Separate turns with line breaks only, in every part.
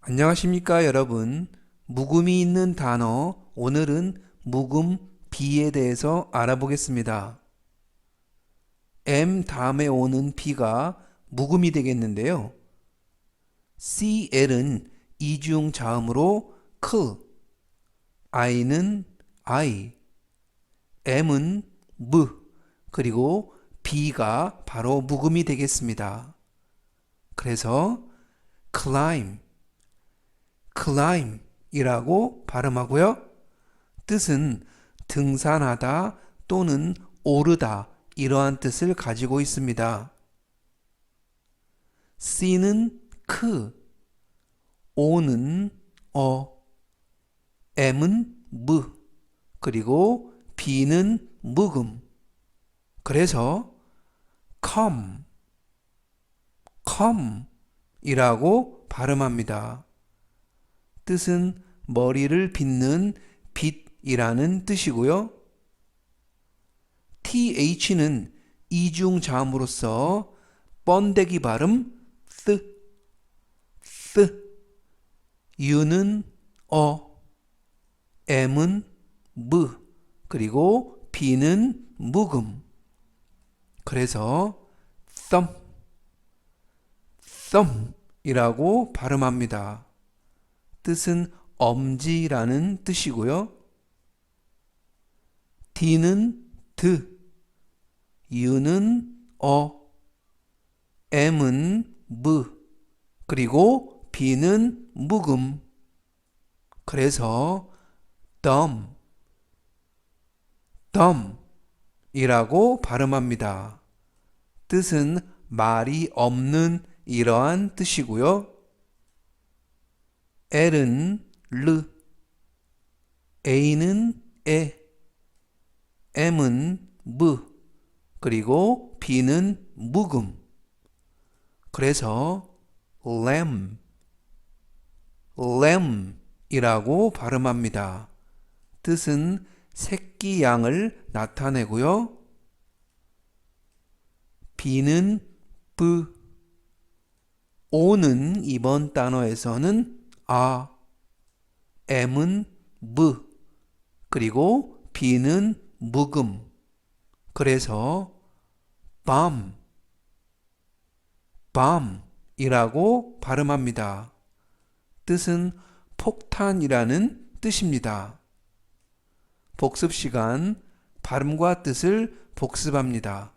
안녕하십니까, 여러분. 묵음이 있는 단어, 오늘은 묵음 B에 대해서 알아보겠습니다. M 다음에 오는 B가 묵음이 되겠는데요. CL은 이중 자음으로 크, I는 I, M은 M, 그리고 B가 바로 묵음이 되겠습니다. 그래서 climb이라고 발음하고요. 뜻은 등산하다 또는 오르다 이러한 뜻을 가지고 있습니다. C는 크, O는 M은 무, 그리고 B는 묵음. 그래서 come이라고 발음합니다. 뜻은 머리를 빗는 빗이라는 뜻이고요. th는 이중 자음으로서 번데기 발음 u는 m은 무, 그리고 b는 묵음. 그래서 thumb이라고 발음합니다. 뜻은 엄지라는 뜻이고요. D는 드, U는 M은 무, 그리고 B는 묵음. 그래서 dumb이라고 발음합니다. 뜻은 말이 없는 이러한 뜻이고요. L은 르, A는 에, M은 무, 그리고 B는 묵음. 그래서 lamb이라고 발음합니다. 뜻은 새끼 양을 나타내고요. B는 브, O는 이번 단어에서는 아, M은 무, 그리고 B는 묵음. 그래서 bom이라고 발음합니다. 뜻은 폭탄이라는 뜻입니다. 복습 시간, 발음과 뜻을 복습합니다.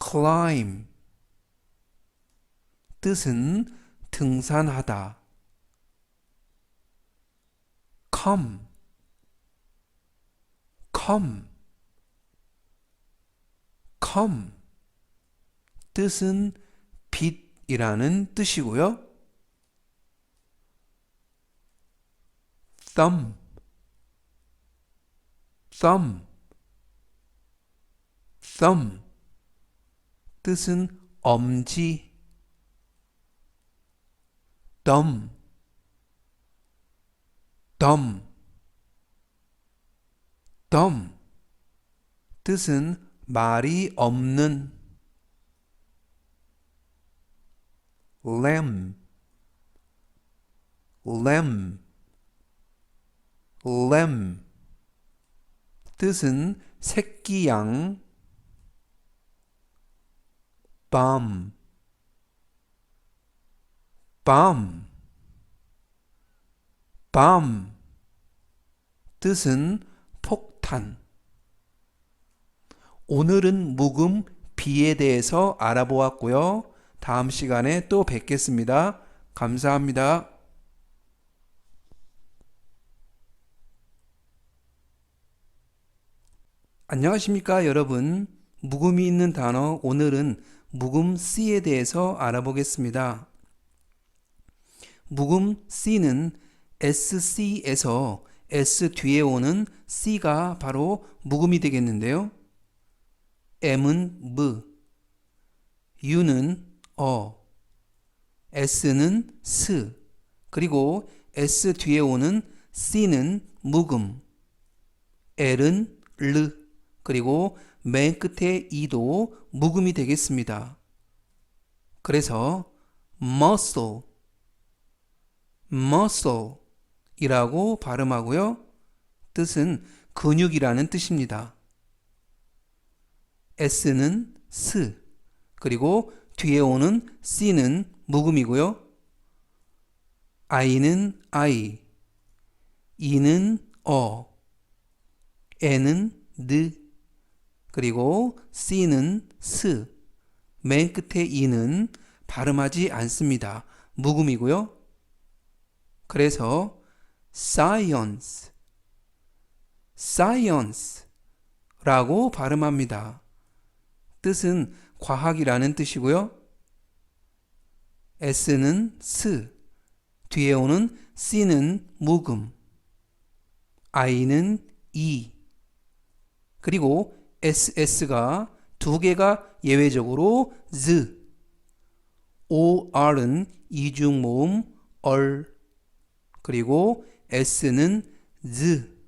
climb, 뜻은 등산하다. come, 뜻은 빛이라는 뜻이고요. thumb, 뜻은 엄지. dumb, 뜻은 말이 없는. lamb, 뜻은 새끼 양. bomb, 뜻은 폭탄. 오늘은 묵음 B에 대해서 알아보았고요. 다음 시간에 또 뵙겠습니다. 감사합니다. 안녕하십니까, 여러분. 묵음이 있는 단어, 오늘은 묵음 C에 대해서 알아보겠습니다. 묵음 C는 SC에서 S 뒤에 오는 C가 바로 묵음이 되겠는데요. M은 무, U는 S는 스, 그리고 S 뒤에 오는 C는 묵음, L은 르, 그리고 맨 끝에 e도 묵음이 되겠습니다. 그래서 muscle, muscle 이라고 발음하고요. 뜻은 근육이라는 뜻입니다. S는 스, 그리고 뒤에 오는 C는 묵음이고요. I는 I, E는 N은 느, 그리고 C는 스, 맨 끝에 E는 발음하지 않습니다. 묵음이고요. 그래서 science, science 라고 발음합니다. 뜻은 과학이라는 뜻이고요. S는 스, 뒤에 오는 C는 묵음, I는 E, 그리고 SS가 두 개가 예외적으로 Z, OR은 이중모음 얼, 그리고 S는 Z.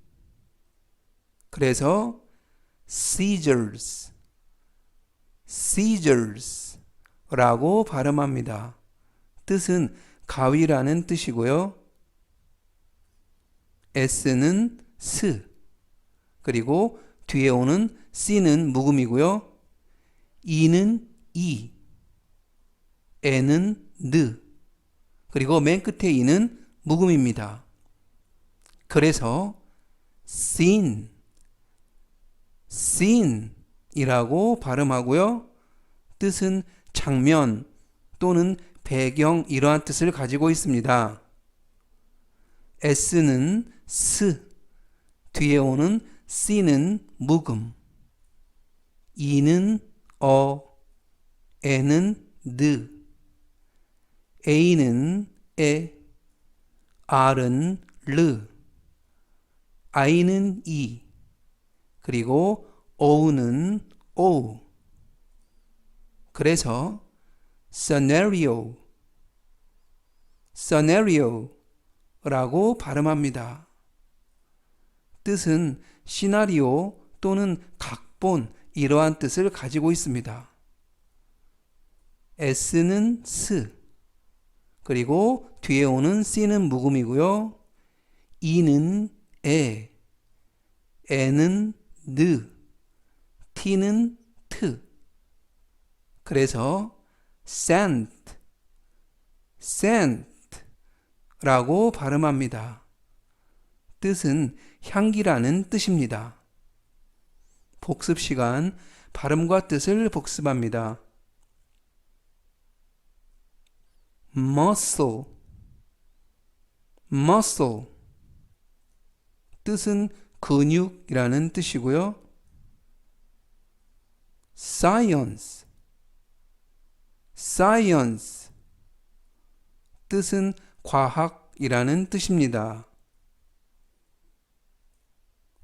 그래서 seizures, seizures 라고 발음합니다. 뜻은 가위라는 뜻이고요. S는 스, 그리고 뒤에 오는 C는 묵음이고요. E는 E, N은 느, 그리고 맨 끝에 E는 묵음입니다. 그래서 scene, scene 이라고 발음하고요. 뜻은 장면 또는 배경 이러한 뜻을 가지고 있습니다. S는 스, 뒤에 오는 C는 묵음, E는 N은 느, A는 에, R은 르, I는 이, 그리고 O는 오. 그래서 scenario, scenario 라고 발음합니다. 뜻은 시나리오 또는 각본 이러한 뜻을 가지고 있습니다. S는 스, 그리고 뒤에 오는 C는 묵음이고요. E는 에, N은 느, T는 트. 그래서 scent, scent 라고 발음합니다. 뜻은 향기라는 뜻입니다. 복습 시간, 발음과 뜻을 복습합니다. muscle, muscle 뜻은 근육이라는 뜻이고요. science, science 뜻은 과학이라는 뜻입니다.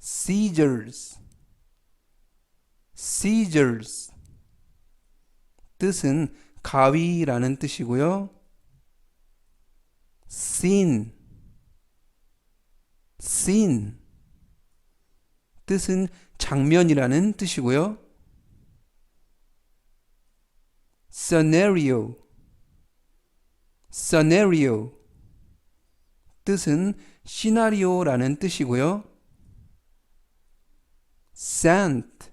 seizures, seizures 뜻은 가위라는 뜻이고요. scene, scene 뜻은 장면이라는 뜻이고요. scenario, scenario 뜻은 시나리오라는 뜻이고요. scent,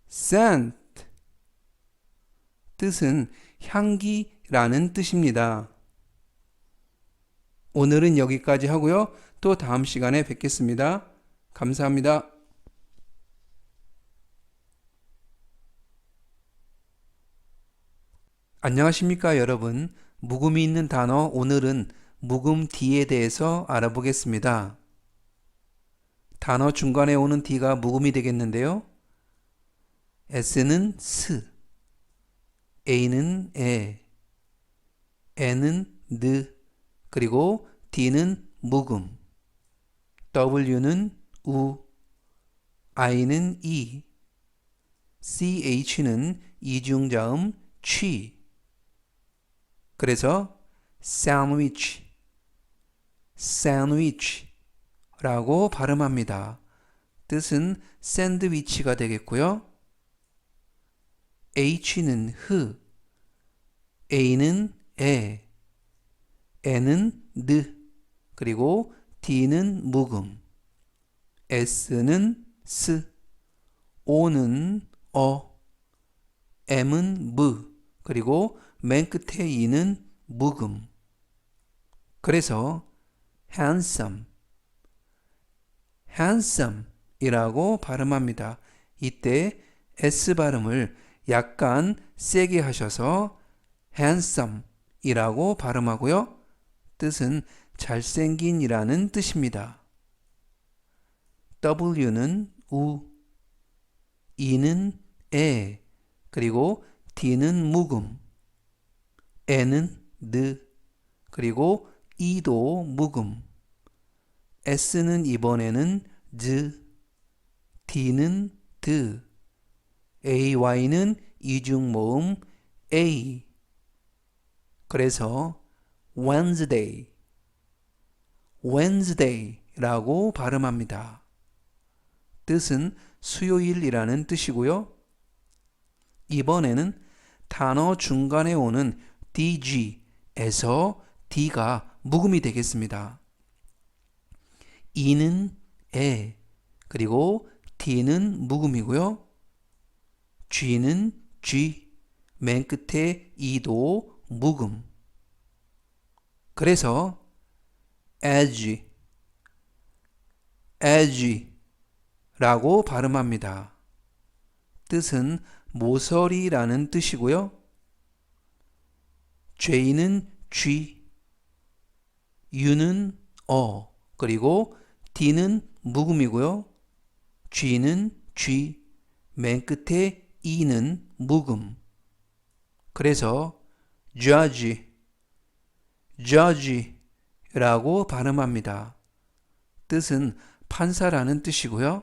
scent 뜻은 향기라는 뜻입니다. 오늘은 여기까지 하고요. 또 다음 시간에 뵙겠습니다. 감사합니다. 안녕하십니까 여러분. 묵음이 있는 단어 오늘은 묵음 D에 대해서 알아보겠습니다. 단어 중간에 오는 D가 묵음이 되겠는데요. S는 스, A는 에, N은 느, 그리고 D는 묵음, W는 우, I는 이, CH는 이중자음 취. 그래서 sandwich, sandwich 라고 발음합니다. 뜻은 샌드위치가 되겠고요. H는 흐, A는 에, N은 느, 그리고 D는 묵음, S는 스, O는 어, M은 무, 그리고 맨 끝에 E는 묵음. 그래서 handsome, handsome 이라고 발음합니다. 이때 S 발음을 약간 세게 하셔서 handsome 이라고 발음하고요. 뜻은 잘생긴 이라는 뜻입니다. W는 우, E는 에, 그리고 D는 묵음, N은 느, 그리고 E도 묵음, S는 이번에는 즈, D는 드, AY는 이중모음 A. 그래서 Wednesday, Wednesday라고 발음합니다. 뜻은 수요일이라는 뜻이고요. 이번에는 단어 중간에 오는 DG에서 D가 묵음이 되겠습니다. E는 에, 그리고 D는 묵음이고요. G는 G, 맨 끝에 E도 묵음. 그래서 edge, edge라고 발음합니다. 뜻은 모서리라는 뜻이고요. J는 G, U는 어, 그리고 D는 묵음이고요. G는 G, 맨 끝에 E는 묵음. 그래서 judge라고 발음합니다. 뜻은 판사라는 뜻이고요.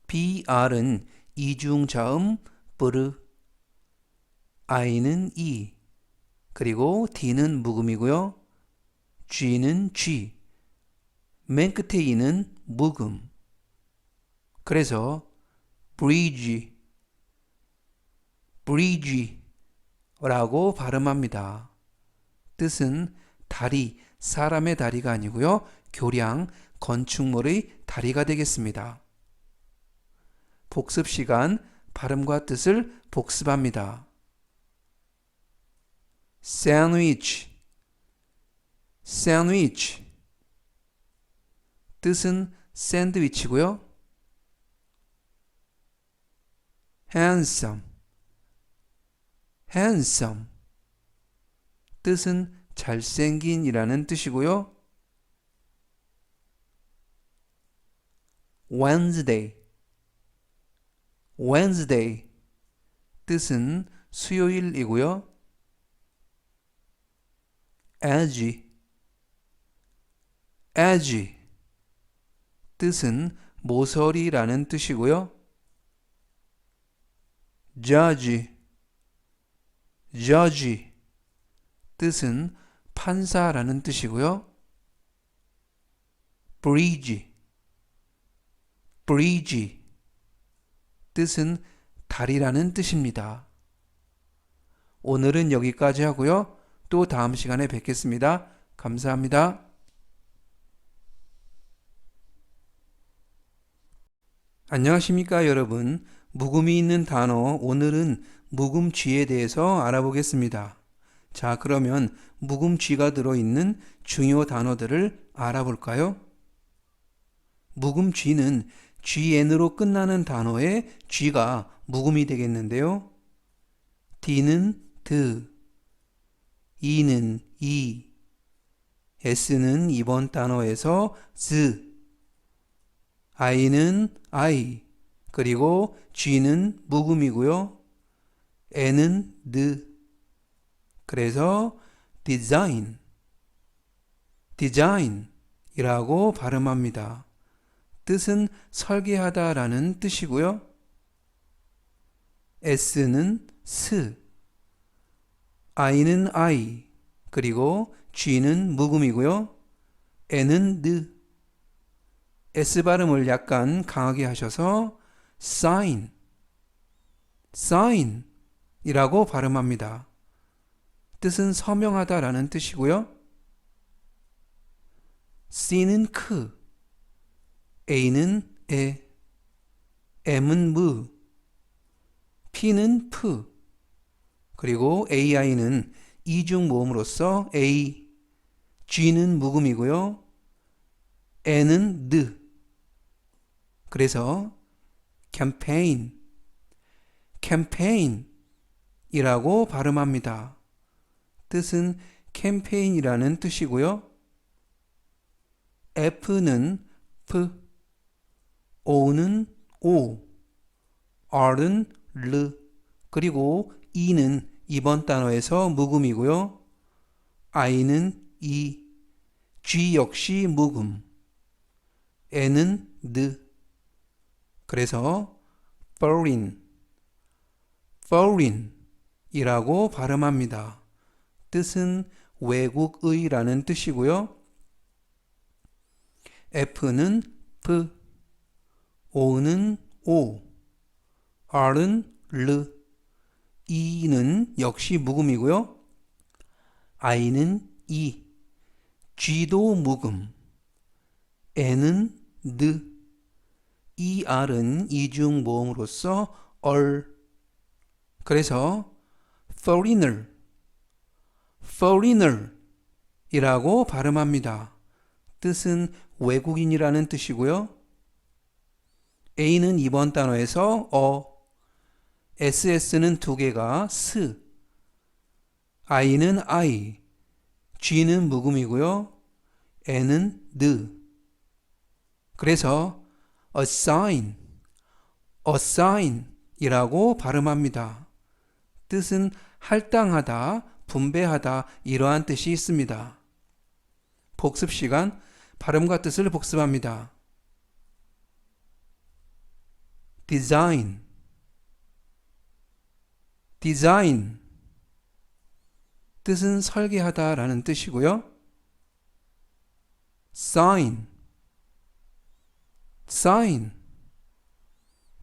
BR은 이중자음 브르, I는 E, 그리고 D는 묵음이고요. G는 G, 맨 끝에 E는 묵음. 그래서 bridge라고 발음합니다. 뜻은 다리, 사람의 다리가 아니고요. 교량, 건축물의 다리가 되겠습니다. 복습 시간, 발음과 뜻을 복습합니다. sandwich, 뜻은 샌드위치고요. handsome, 뜻은 잘생긴이라는 뜻이고요. Wednesday, 뜻은 수요일이고요. edge, 뜻은 모서리라는 뜻이고요. judge, 뜻은 판사라는 뜻이고요. bridge, 뜻은 다리라는 뜻입니다. 오늘은 여기까지 하고요. 또 다음 시간에 뵙겠습니다. 감사합니다. 안녕하십니까 여러분. 묵음이 있는 단어 오늘은 묵음쥐에 대해서 알아보겠습니다. 자, 그러면 묵음쥐가 들어있는 중요 단어들을 알아볼까요? 묵음쥐는 GN으로 끝나는 단어의 G가 묵음이 되겠는데요. D는 드, E는 이, S는 이번 단어에서 즈, I는 I, 그리고 G는 묵음이고요. N은 느, 그래서 design이라고 발음합니다. 뜻은 설계하다 라는 뜻이고요. S는 스, I는 I, 그리고 G는 묵음이고요. N은 느, S 발음을 약간 강하게 하셔서 sign, sign 이라고 발음합니다. 뜻은 서명하다라는 뜻이고요. C는 크, A는 에, M은 무, P는 프, 그리고 AI는 이중 모음으로써 A, G는 묵음이고요. N은 느. 그래서 campaign, campaign 이라고 발음합니다. 뜻은 캠페인이라는 뜻이고요. F는 F, O는 O, R은 L, 그리고 E는 이번 단어에서 묵음이고요. I는 E, G 역시 묵음, N은 느. 그래서 foreign, foreign 이라고 발음합니다. 뜻은 외국의라는 뜻이고요. F는 F, O는 O, R은 L, E는 역시 묵음이고요. I는 E, G도 묵음, N은 느, ER은 이중 모음으로써 얼. 그래서 foreigner, foreigner 이라고 발음합니다. 뜻은 외국인이라는 뜻이고요. A는 이번 단어에서 SS는 두 개가 스, I는 I, G는 묵음이고요. N은 느. 그래서 assign, assign 이라고 발음합니다. 뜻은 할당하다, 분배하다 이러한 뜻이 있습니다. 복습 시간, 발음과 뜻을 복습합니다. design, design 뜻은 설계하다 라는 뜻이고요. sign, sign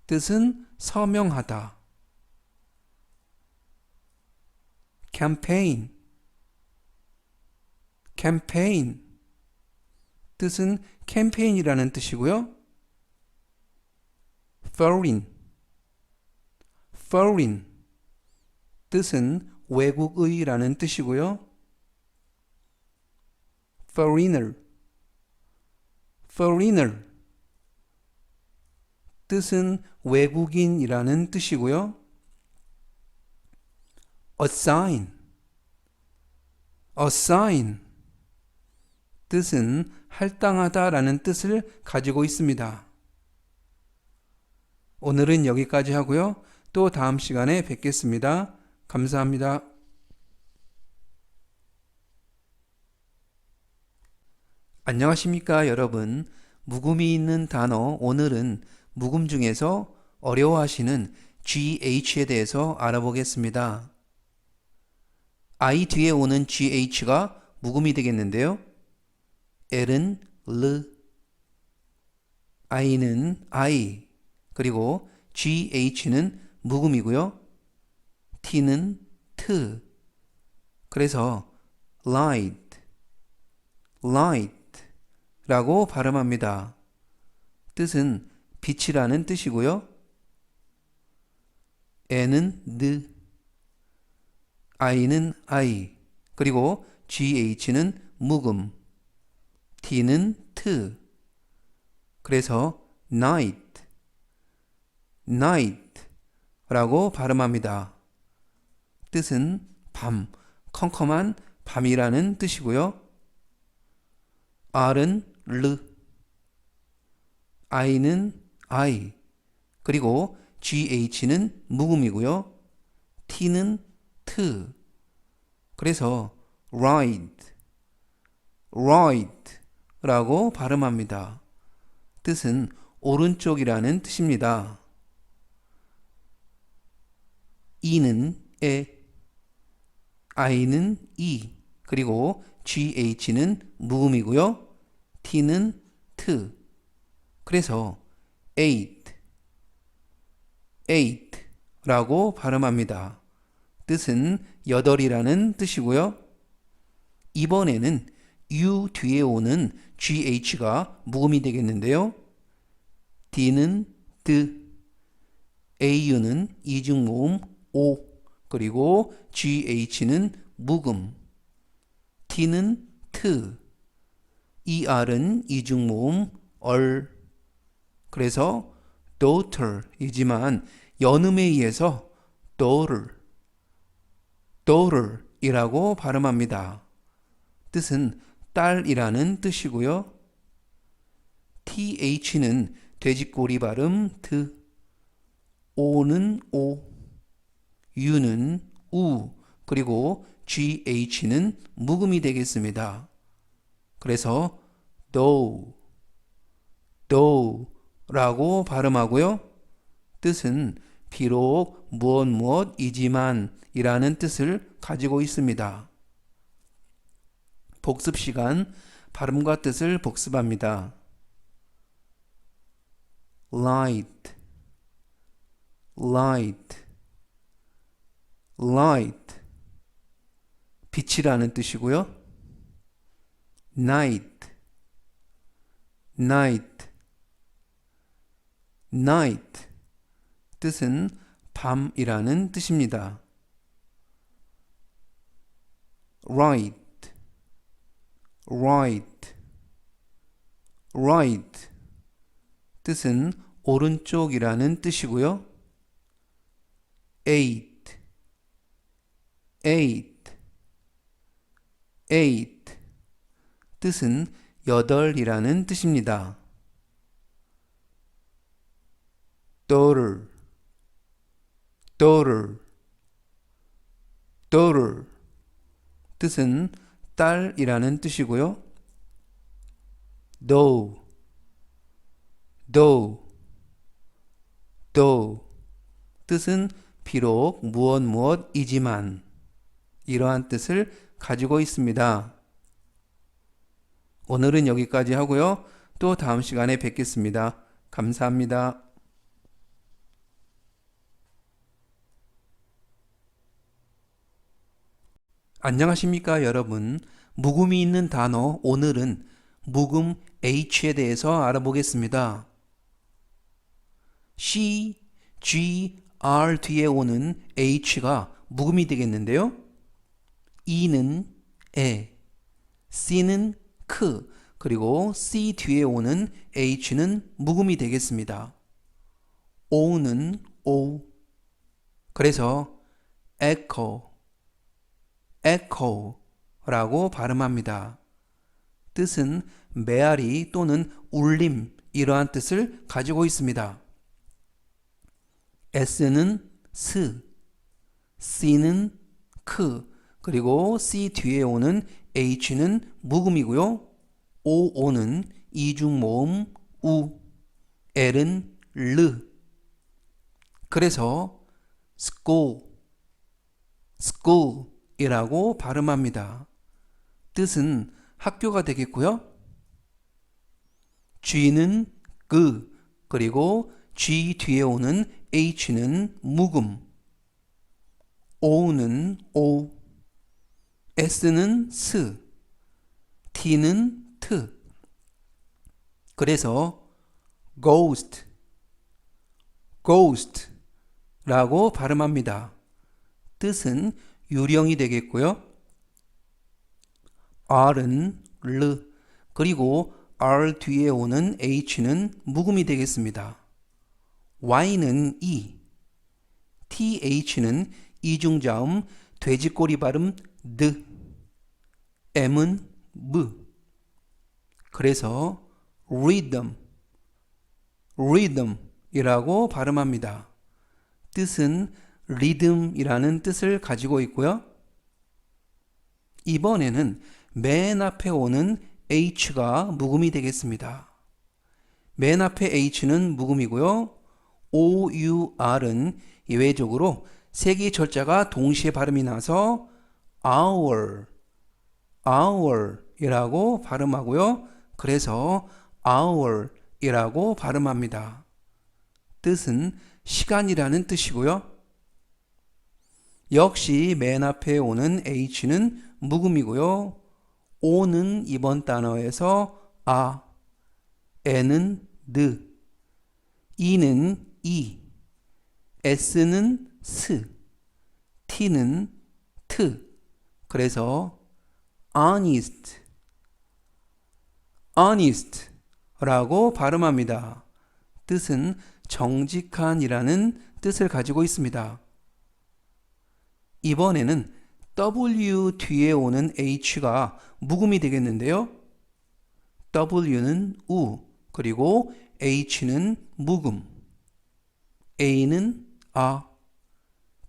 뜻은 서명하다. campaign, campaign 뜻은 캠페인이라는 뜻이고요. foreign, foreign 뜻은 외국의라는 뜻이고요. foreigner, foreigner 뜻은 외국인이라는 뜻이고요. assign, assign 뜻은 할당하다 라는 뜻을 가지고 있습니다. 오늘은 여기까지 하고요. 또 다음 시간에 뵙겠습니다. 감사합니다. 안녕하십니까 여러분. 묵음이 있는 단어 오늘은 묵음 중에서 어려워하시는 GH에 대해서 알아보겠습니다. I 뒤에 오는 GH가 묵음이 되겠는데요. L은 L, I는 I, 그리고 GH는 묵음이고요. T는 T, 그래서 light, light 라고 발음합니다. 뜻은 빛이라는 뜻이고요. N은 N, I는 I, 그리고 GH는 묵음, T는 T, 그래서 night, night 라고 발음합니다. 뜻은 밤, 컴컴한 밤이라는 뜻이고요. R은 L, I는 I, 그리고 GH는 묵음이고요. T는 T, 그래서 right, right 라고 발음합니다. 뜻은 오른쪽이라는 뜻입니다. E는 에, I는 E, 그리고 GH는 묵음이고요. T는 T, 그래서 eight, eight 라고 발음합니다. 뜻은 여덟이라는 뜻이고요. 이번에는 U 뒤에 오는 GH가 묵음이 되겠는데요. D는 D, AU는 이중모음 O, 그리고 GH는 묵음, T는 T, ER은 이중모음 얼. 그래서 daughter이지만 연음에 의해서 daughter, daughter이라고 발음합니다. 뜻은 딸이라는 뜻이고요. TH는 돼지꼬리 발음 트, O는 O, U는 우, 그리고 GH는 묵음이 되겠습니다. 그래서 dough 라고 발음하고요. 뜻은 비록 무엇이지만 이라는 뜻을 가지고 있습니다. 복습 시간, 발음과 뜻을 복습합니다. light, light, light, 빛이라는 뜻이고요. night, night, night, 뜻은 밤이라는 뜻입니다. right, right, right, 뜻은 오른쪽이라는 뜻이고요. eight, eight, eight, 뜻은 여덟이라는 뜻입니다. daughter, daughter, daughter, 뜻은 딸이라는 뜻이고요. dough, dough, dough, 뜻은 비록 무엇이지만 이러한 뜻을 가지고 있습니다. 오늘은 여기까지 하고요. 또 다음 시간에 뵙겠습니다. 감사합니다. 안녕하십니까 여러분. 묵음이 있는 단어 오늘은 묵음 H에 대해서 알아보겠습니다. C, G, R 뒤에 오는 H가 묵음이 되겠는데요. E는 에, C는 크, 그리고 C 뒤에 오는 H는 묵음이 되겠습니다. O는 O, 그래서 echo, echo라고 발음합니다. 뜻은 메아리 또는 울림, 이러한 뜻을 가지고 있습니다. S는 스, C는 크, 그리고 C 뒤에 오는 H는 묵음이고요. OO는 이중모음 우, L은 르. 그래서 school, school이라고 발음합니다. 뜻은 학교가 되겠고요. G는 그, 그리고 G 뒤에 오는 H는 묵음, O는 오, S는 스, T는 트. 그래서 ghost, ghost라고 발음합니다. 뜻은 유령이 되겠고요. R은 르, 그리고 R 뒤에 오는 H는 묵음이 되겠습니다. Y는 이, TH는 이중자음 돼지꼬리 발음 드, M은 무. 그래서 rhythm이라고 발음합니다. 뜻은 리듬이라는 뜻을 가지고 있고요. 이번에는 맨 앞에 오는 H가 묵음이 되겠습니다. 맨 앞에 H는 묵음이고요. OUR은 예외적으로 세 개의 철자가 동시에 발음이 나서 hour이라고 발음하고요. 그래서 hour 이라고 발음합니다. 뜻은 시간이라는 뜻이고요. 역시 맨 앞에 오는 H는 묵음이고요. O는 이번 단어에서 아, N은 느, E는 이, S는 스, T는 트. 그래서 honest, honest 라고 발음합니다. 뜻은 정직한이라는 뜻을 가지고 있습니다. 이번에는 W 뒤에 오는 H가 묵음이 되겠는데요. W는 우, 그리고 H는 묵음, A는 아,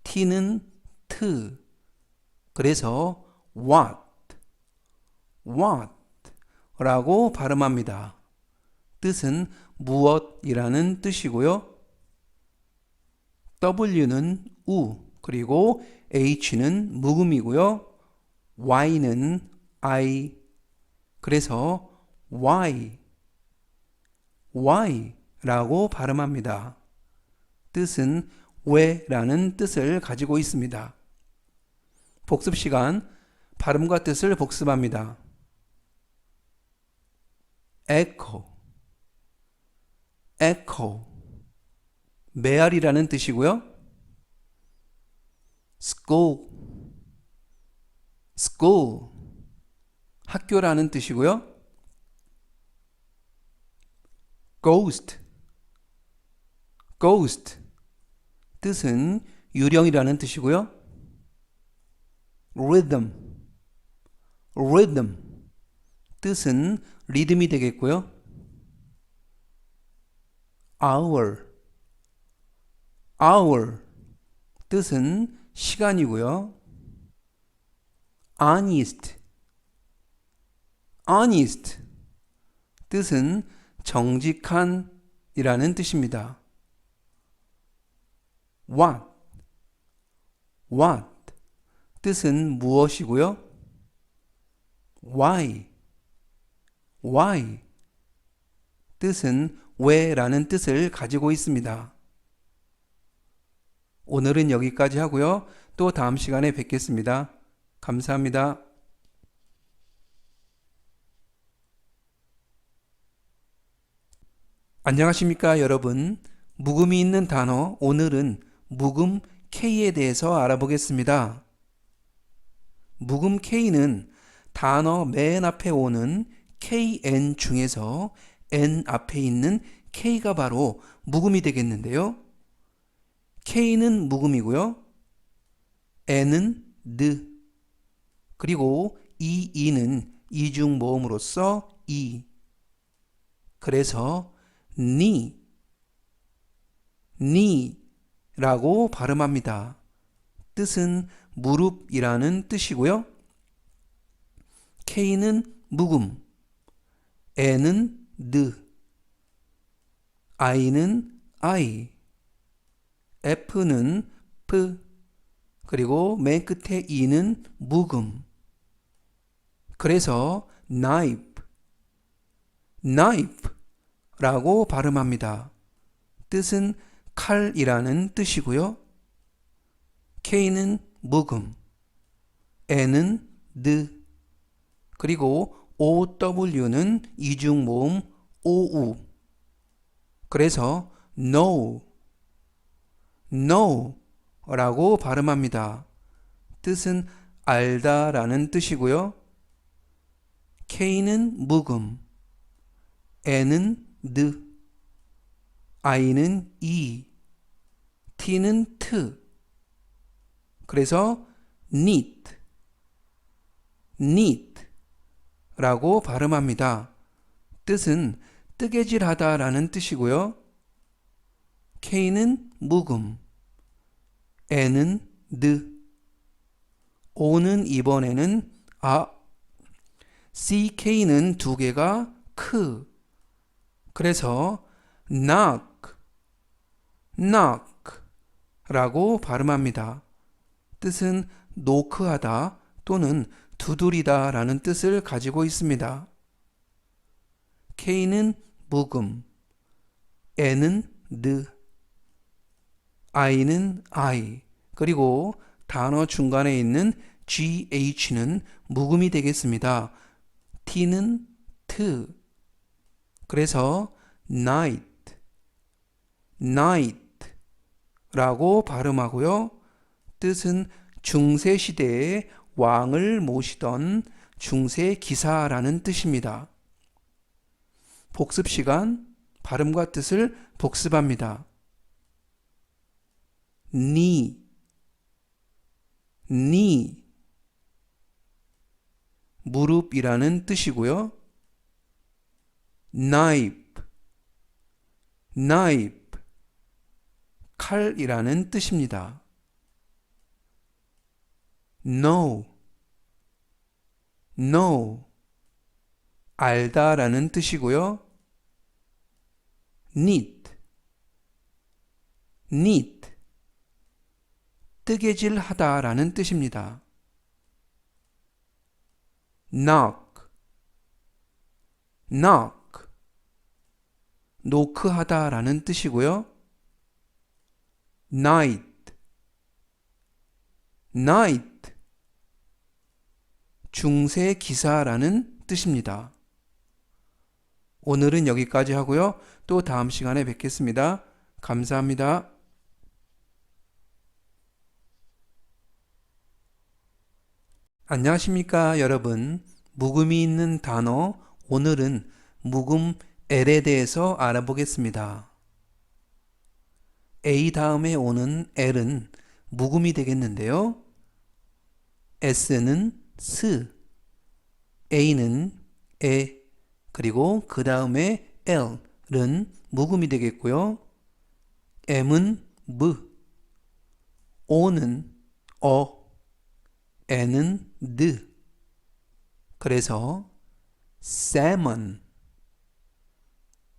T는 트. 그래서 what 라고 발음합니다. 뜻은 무엇이라는 뜻이고요. W는 우, 그리고 H는 묵음이고요. Y는 I, 그래서 why 라고 발음합니다. 뜻은 왜라는 뜻을 가지고 있습니다. 복습 시간, 발음과 뜻을 복습합니다. echo, 메아리라는 뜻이고요. school, 학교라는 뜻이고요. ghost, 뜻은 유령이라는 뜻이고요. rhythm, 뜻은 리듬이 되겠고요. hour, 뜻은 시간이고요. honest, 뜻은 정직한이라는 뜻입니다. what, 뜻은 무엇이고요. why, 뜻은 왜라는 뜻을 가지고 있습니다. 오늘은 여기까지 하고요. 또 다음 시간에 뵙겠습니다. 감사합니다. 안녕하십니까, 여러분. 묵음이 있는 단어, 오늘은 묵음 K에 대해서 알아보겠습니다. 묵음 K는 단어 맨 앞에 오는 KN 중에서 N 앞에 있는 K가 바로 묵음이 되겠는데요. K는 묵음이고요. N은 느, 그리고 이는 이중 모음으로써 이. 그래서 니라고 발음합니다. 뜻은 무릎이라는 뜻이고요. K는 묵음, N은 느, I는 I, F는 F, 그리고 맨 끝에 E는 묵음. 그래서 knife 라고 발음합니다. 뜻은 칼이라는 뜻이고요. K는 묵음, N은 느, 그리고 OW는 이중 모음 OU. 그래서 know 라고 발음합니다. 뜻은 알다 라는 뜻이고요. K는 묵음, N은 느, I는 이, T는 트. 그래서 neat 라고 발음합니다. 뜻은 뜨개질하다 라는 뜻이고요. K는 묵음, N은 느, O는 이번에는 아, CK는 두 개가 크. 그래서 knock 라고 발음합니다. 뜻은 노크하다 또는 두드리다 라는 뜻을 가지고 있습니다. K는 묵음, N은 느, I는 I, 그리고 단어 중간에 있는 GH는 묵음이 되겠습니다. T는 트, 그래서 night, night 라고 발음하고요. 뜻은 중세시대에 왕을 모시던 중세 기사라는 뜻입니다. 복습 시간, 발음과 뜻을 복습합니다. knee, knee, 무릎이라는 뜻이고요. knife, knife, 칼이라는 뜻입니다. know, know, 알다라는 뜻이고요. knit, knit, 뜨개질 하다라는 뜻입니다. knock, knock, 노크하다라는 뜻이고요. night, night, 중세 기사라는 뜻입니다. 오늘은 여기까지 하고요. 또 다음 시간에 뵙겠습니다. 감사합니다. 안녕하십니까, 여러분. 묵음이 있는 단어, 오늘은 묵음 L에 대해서 알아보겠습니다. A 다음에 오는 L은 묵음이 되겠는데요. S는 스, A는 에, 그리고 그 다음에 L은 묵음이 되겠고요. M은 무, O는 어, N은 느. 그래서 salmon,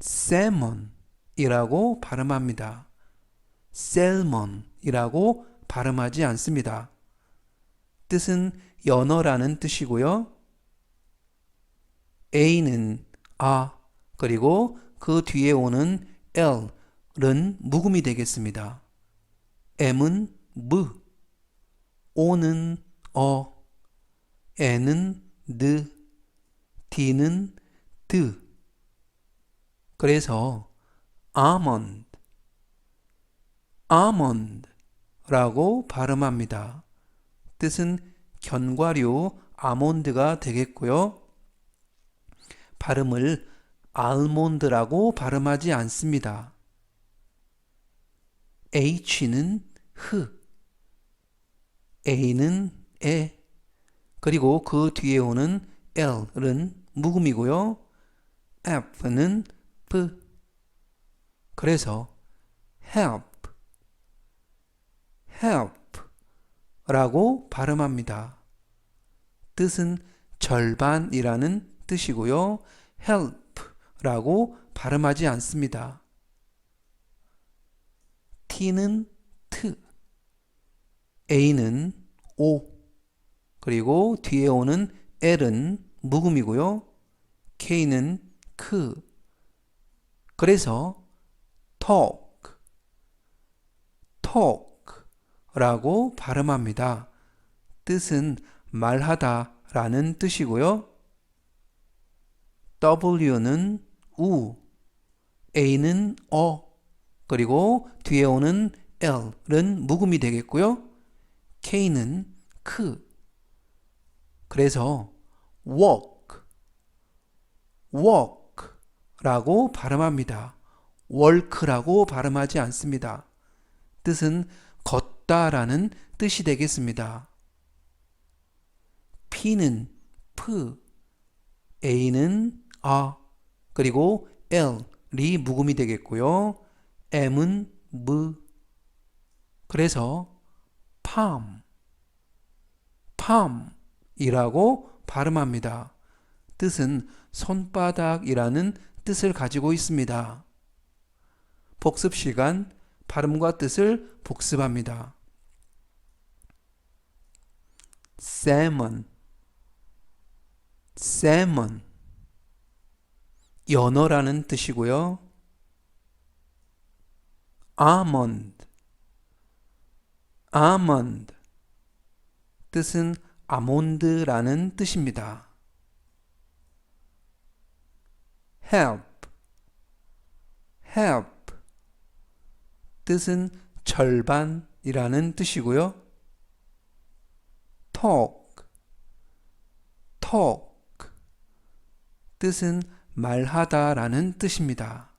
salmon 이라고 발음합니다. salmon 이라고 발음하지 않습니다. 뜻은 연어라는 뜻이고요. A는 아, 그리고 그 뒤에 오는 L은 묵음이 되겠습니다. M은 무, O는 어, N은 느, D는 드. 그래서 almond, almond 라고 발음합니다. 뜻은 견과류 아몬드가 되겠고요. 발음을 알몬드라고 발음하지 않습니다. H는 흐, A는 에, 그리고 그 뒤에 오는 L은 묵음이고요. F는 F. 그래서 help, help 라고 발음합니다. 뜻은 절반이라는 뜻이고요. help 라고 발음하지 않습니다. T는 트, A는 오, 그리고 뒤에 오는 L은 묵음이고요. K는 크. 그래서 talk, talk 라고 발음합니다. 뜻은 말하다 라는 뜻이고요. W는 우, A는 어, 그리고 뒤에 오는 L은 묵음이 되겠고요. K는 크. 그래서 walk, walk 라고 발음합니다. walk라고 발음하지 않습니다. 뜻은 걷다라는 뜻이 되겠습니다. P는 프, A는 아, 그리고 L이 묵음이 되겠고요. M은 무. 그래서 palm, palm 이라고 발음합니다. 뜻은 손바닥이라는 뜻을 가지고 있습니다. 복습 시간, 발음과 뜻을 복습합니다. salmon, salmon, 연어라는 뜻이고요. almond, almond. 뜻은 아몬드라는 뜻입니다. help, help. 뜻은 절반이라는 뜻이고요. talk, talk. 뜻은 말하다라는 뜻입니다.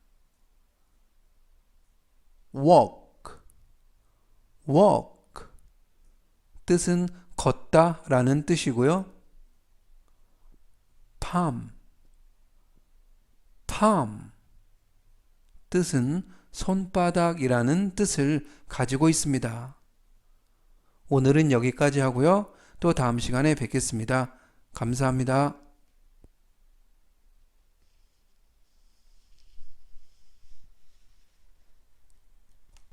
walk, walk. 뜻은 걷다라는 뜻이고요. palm, palm. 뜻은 손바닥이라는 뜻을 가지고 있습니다. 오늘은 여기까지 하고요. 또 다음 시간에 뵙겠습니다. 감사합니다.